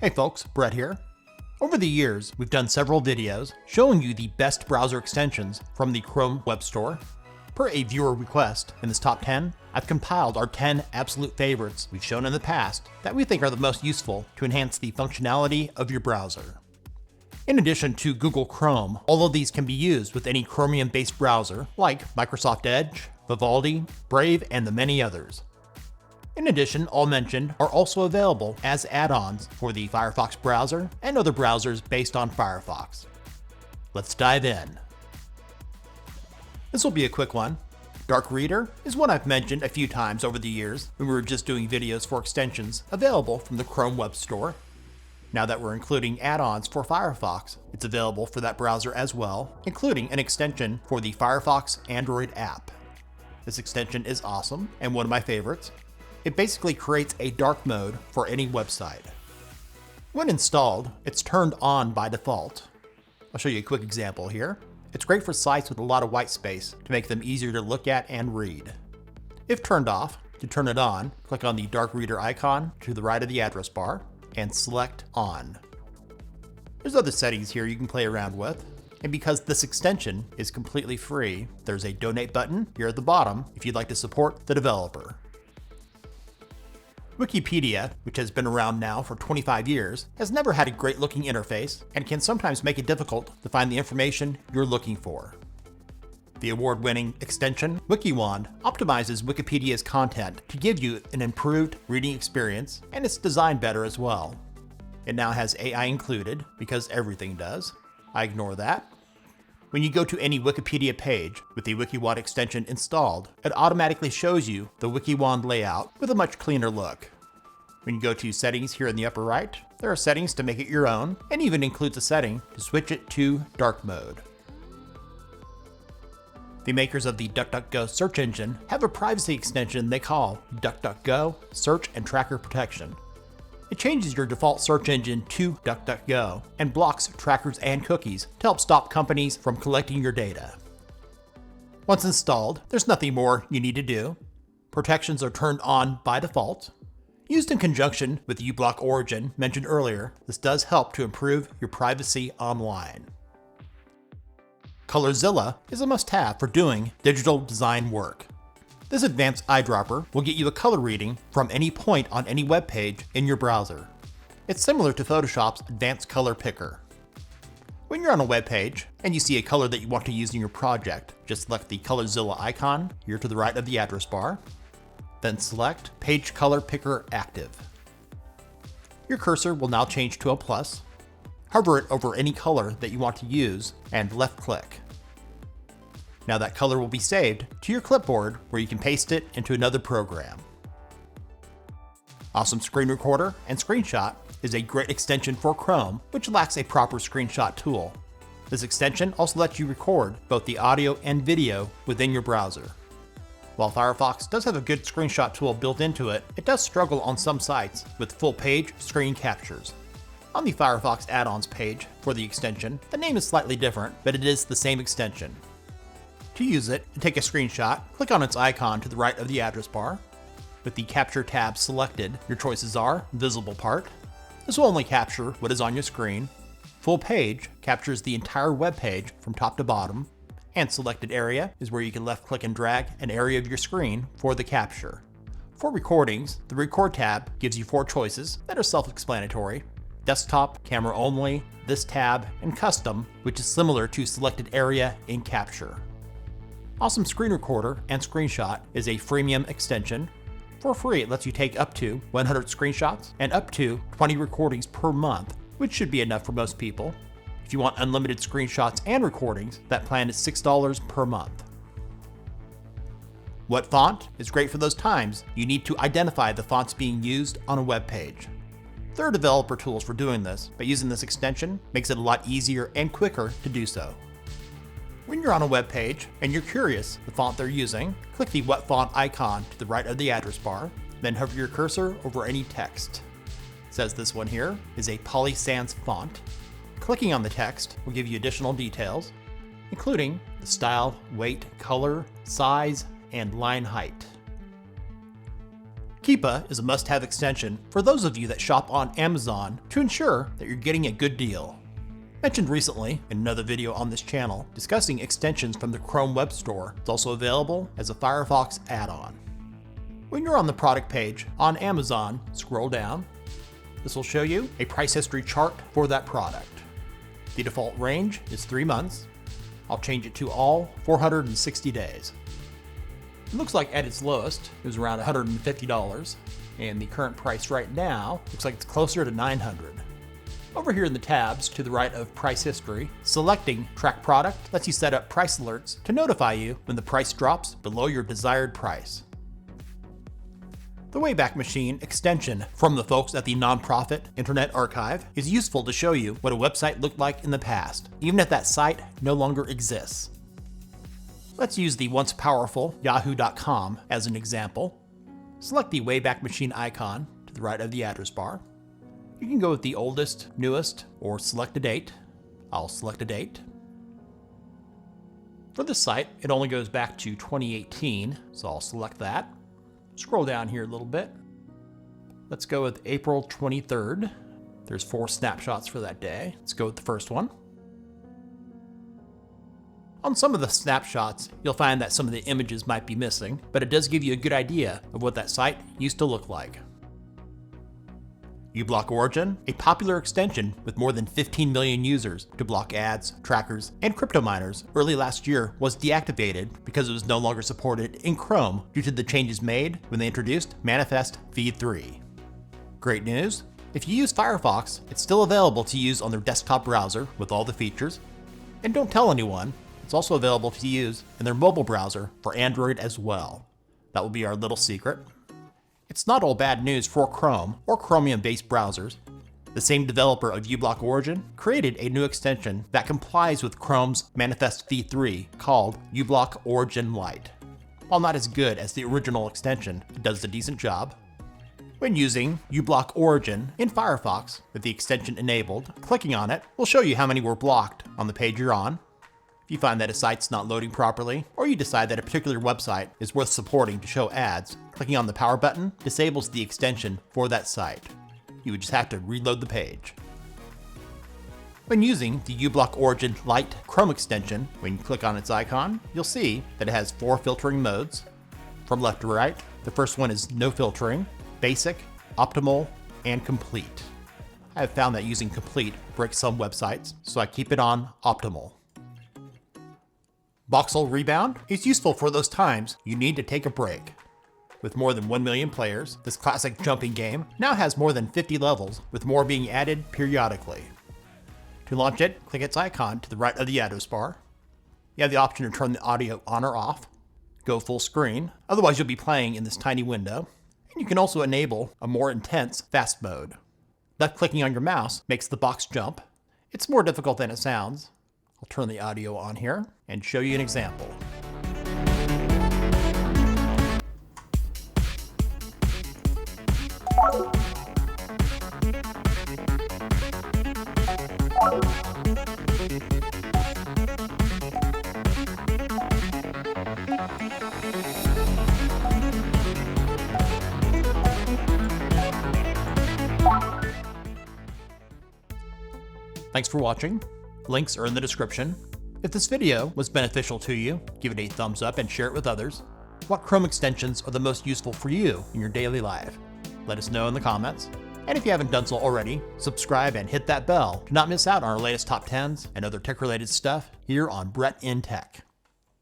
Hey folks, Brett here. Over the years, we've done several videos showing you the best browser extensions from the Chrome Web Store. Per a viewer request, in this top 10, I've compiled our 10 absolute favorites we've shown in the past that we think are the most useful to enhance the functionality of your browser. In addition to Google Chrome, all of these can be used with any Chromium-based browser like Microsoft Edge, Vivaldi, Brave, and the many others. In addition, all mentioned are also available as add-ons for the Firefox browser and other browsers based on Firefox. Let's dive in. This will be a quick one. Dark Reader is one I've mentioned a few times over the years when we were just doing videos for extensions available from the Chrome Web Store. Now that we're including add-ons for Firefox, it's available for that browser as well, including an extension for the Firefox Android app. This extension is awesome and one of my favorites. It basically creates a dark mode for any website. When installed, it's turned on by default. I'll show you a quick example here. It's great for sites with a lot of white space to make them easier to look at and read. If turned off, to turn it on, click on the Dark Reader icon to the right of the address bar and select On. There's other settings here you can play around with, and because this extension is completely free, there's a donate button here at the bottom if you'd like to support the developer. Wikipedia, which has been around now for 25 years, has never had a great looking interface and can sometimes make it difficult to find the information you're looking for. The award-winning extension, WikiWand, optimizes Wikipedia's content to give you an improved reading experience, and it's designed better as well. It now has AI included, because everything does. I ignore that. When you go to any Wikipedia page with the WikiWand extension installed, it automatically shows you the WikiWand layout with a much cleaner look. When you go to Settings here in the upper right, there are settings to make it your own, and even includes a setting to switch it to dark mode. The makers of the DuckDuckGo search engine have a privacy extension they call DuckDuckGo Search and Tracker Protection. It changes your default search engine to DuckDuckGo and blocks trackers and cookies to help stop companies from collecting your data. Once installed, there's nothing more you need to do. Protections are turned on by default. Used in conjunction with uBlock Origin mentioned earlier, this does help to improve your privacy online. ColorZilla is a must-have for doing digital design work. This advanced eyedropper will get you a color reading from any point on any web page in your browser. It's similar to Photoshop's advanced color picker. When you're on a web page and you see a color that you want to use in your project, just select the ColorZilla icon here to the right of the address bar, then select Page Color Picker Active. Your cursor will now change to a plus. Hover it over any color that you want to use and left click. Now that color will be saved to your clipboard where you can paste it into another program. Awesome Screen Recorder and Screenshot is a great extension for Chrome, which lacks a proper screenshot tool. This extension also lets you record both the audio and video within your browser. While Firefox does have a good screenshot tool built into it, it does struggle on some sites with full page screen captures. On the Firefox add-ons page for the extension, the name is slightly different, but it is the same extension. To use it and take a screenshot, click on its icon to the right of the address bar. With the Capture tab selected, your choices are Visible Part. This will only capture what is on your screen. Full Page captures the entire web page from top to bottom. And Selected Area is where you can left click and drag an area of your screen for the capture. For recordings, the Record tab gives you 4 choices that are self-explanatory. Desktop, Camera Only, this tab, and Custom, which is similar to Selected Area in Capture. Awesome Screen Recorder and Screenshot is a freemium extension. For free, it lets you take up to 100 screenshots and up to 20 recordings per month, which should be enough for most people. If you want unlimited screenshots and recordings, that plan is $6 per month. What font is great for those times you need to identify the fonts being used on a web page. There are developer tools for doing this, but using this extension makes it a lot easier and quicker to do so. When you're on a web page and you're curious the font they're using, click the What Font icon to the right of the address bar, then hover your cursor over any text. It says this one here is a Poly Sans font. Clicking on the text will give you additional details, including the style, weight, color, size, and line height. Keepa is a must-have extension for those of you that shop on Amazon to ensure that you're getting a good deal. Mentioned recently in another video on this channel discussing extensions from the Chrome Web Store, it's also available as a Firefox add-on. When you're on the product page on Amazon, scroll down. This will show you a price history chart for that product. The default range is 3 months. I'll change it to all 460 days. It looks like at its lowest, it was around $150, and the current price right now looks like it's closer to $900. Over here in the tabs to the right of Price History, selecting Track Product lets you set up price alerts to notify you when the price drops below your desired price. The Wayback Machine extension from the folks at the nonprofit Internet Archive is useful to show you what a website looked like in the past, even if that site no longer exists. Let's use the once powerful yahoo.com as an example. Select the Wayback Machine icon to the right of the address bar. You can go with the oldest, newest, or select a date. I'll select a date. For this site, it only goes back to 2018, so I'll select that. Scroll down here a little bit. Let's go with April 23rd. There's 4 snapshots for that day. Let's go with the first one. On some of the snapshots, you'll find that some of the images might be missing, but it does give you a good idea of what that site used to look like. uBlock Origin, a popular extension with more than 15 million users to block ads, trackers, and crypto miners, early last year was deactivated because it was no longer supported in Chrome due to the changes made when they introduced Manifest v3. Great news! If you use Firefox, it's still available to use on their desktop browser with all the features. And don't tell anyone, it's also available to use in their mobile browser for Android as well. That will be our little secret. It's not all bad news for Chrome or Chromium-based browsers. The same developer of uBlock Origin created a new extension that complies with Chrome's Manifest v3 called uBlock Origin Lite. While not as good as the original extension, it does a decent job. When using uBlock Origin in Firefox with the extension enabled, clicking on it will show you how many were blocked on the page you're on. If you find that a site's not loading properly, or you decide that a particular website is worth supporting to show ads, clicking on the power button disables the extension for that site. You would just have to reload the page. When using the uBlock Origin Lite Chrome extension, when you click on its icon, you'll see that it has 4 filtering modes. From left to right, the first one is no filtering, basic, optimal, and complete. I have found that using complete breaks some websites, so I keep it on optimal. Voxel Rebound is useful for those times you need to take a break. With more than 1 million players, this classic jumping game now has more than 50 levels, with more being added periodically. To launch it, click its icon to the right of the address bar. You have the option to turn the audio on or off, go full screen, otherwise you'll be playing in this tiny window. And you can also enable a more intense fast mode. Left clicking on your mouse makes the box jump. It's more difficult than it sounds. I'll turn the audio on here and show you an example. Thanks for watching. Links are in the description. If this video was beneficial to you, give it a thumbs up and share it with others. What Chrome extensions are the most useful for you in your daily life? Let us know in the comments. And if you haven't done so already, subscribe and hit that bell to not miss out on our latest top 10s and other tech-related stuff here on Brett in Tech.